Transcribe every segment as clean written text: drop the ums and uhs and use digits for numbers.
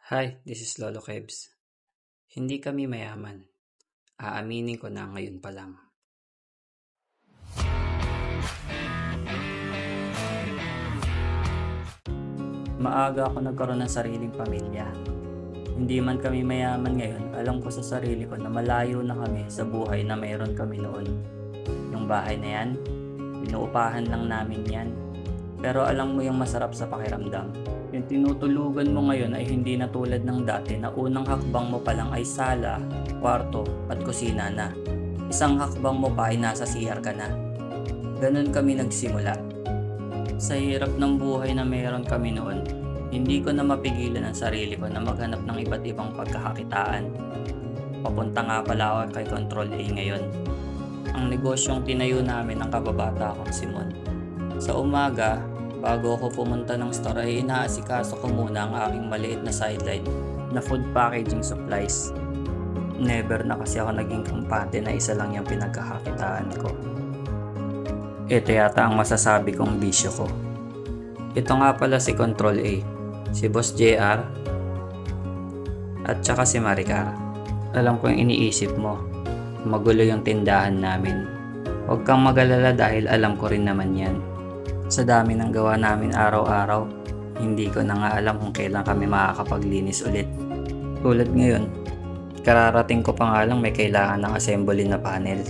Hi, this is Lolo Kebs. Hindi kami mayaman. Aaminin ko na ngayon pa lang. Maaga ako nagkaroon ng sariling pamilya. Hindi man kami mayaman ngayon, alam ko sa sarili ko na malayo na kami sa buhay na mayroon kami noon. Yung bahay na yan, inuupahan lang namin yan. Pero alam mo yung masarap sa pakiramdam. Yung tinutulugan mo ngayon ay hindi na tulad ng dati na unang hakbang mo pa lang ay sala, kwarto at kusina na. Isang hakbang mo pa ay nasa CR ka na. Ganun kami nagsimula. Sa hirap ng buhay na mayroon kami noon, hindi ko na mapigilan ang sarili ko na maghanap ng iba't ibang pagkakakitaan. Papunta nga pala ako kay Control A ngayon. Ang negosyong tinayo namin ng kababata kong si Mon. Sa umaga, bago ako pumunta ng store ay inaasikaso ko muna ang aking maliit na sideline na food packaging supplies. Never na kasi ako naging kampante na isa lang yung pinagkakakitaan ko. Ito yata ang masasabi kong bisyo ko. Ito nga pala si Control A, si Boss JR, at saka si Maricar. Alam ko yung iniisip mo, magulo yung tindahan namin. Huwag kang magalala dahil alam ko rin naman yan. Sa dami ng gawa namin araw-araw, hindi ko na nga alam kung kailan kami makakapaglinis ulit. Tulad ngayon, kararating ko pa nga lang may kailangan ng assembly na panel.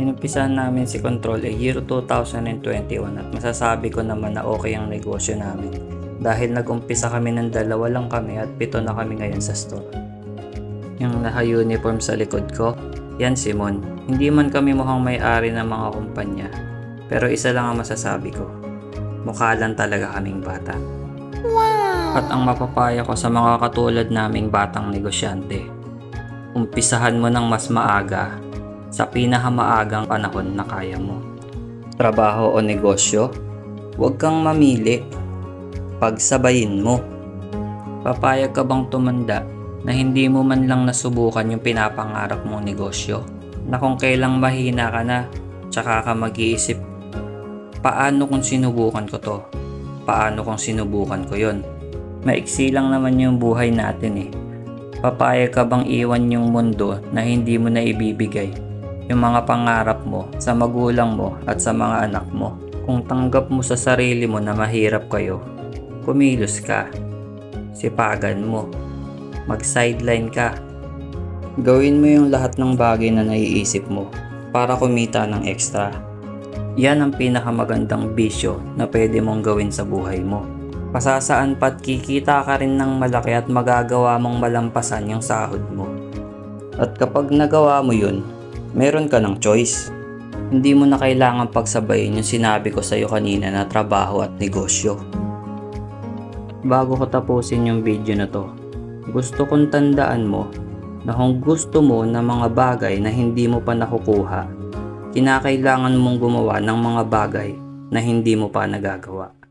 Inumpisahan namin si Control A year 2021 at masasabi ko naman na okay ang negosyo namin dahil nag-umpisa kami ng 2 lang kami at 7 na kami ngayon sa store. Yung naka-uniform sa likod ko, yan si Mon. Hindi man kami mukhang may-ari ng mga kumpanya, pero isa lang ang masasabi ko, mukha lang talaga kaming bata. Wow! At ang mapapaya ko sa mga katulad naming batang negosyante, umpisahan mo ng mas maaga sa pinakamaagang panahon na kaya mo. Trabaho o negosyo, huwag kang mamili, pagsabayin mo. Papayag ka bang tumanda na hindi mo man lang nasubukan yung pinapangarap mong negosyo? Na kung kailang mahina ka na, tsaka ka mag-iisip, paano kung sinubukan ko to? Paano kung sinubukan ko yon? Maiksi lang naman yung buhay natin eh. Papayag ka bang iwan yung mundo na hindi mo na ibibigay yung mga pangarap mo sa magulang mo at sa mga anak mo? Kung tanggap mo sa sarili mo na mahirap kayo, kumilos ka, sipagan mo, mag-sideline ka. Gawin mo yung lahat ng bagay na naiisip mo para kumita ng extra. Yan ang pinakamagandang bisyo na pwede mong gawin sa buhay mo. Pasasaan pa't kikita ka rin ng malaki at magagawa mong malampasan yung sahod mo. At kapag nagawa mo yun, meron ka ng choice. Hindi mo na kailangan pagsabayin yung sinabi ko sa'yo kanina na trabaho at negosyo. Bago ko tapusin yung video na to, gusto kong tandaan mo na kung gusto mo ng mga bagay na hindi mo pa nakukuha, kinakailangan mong gumawa ng mga bagay na hindi mo pa nagagawa.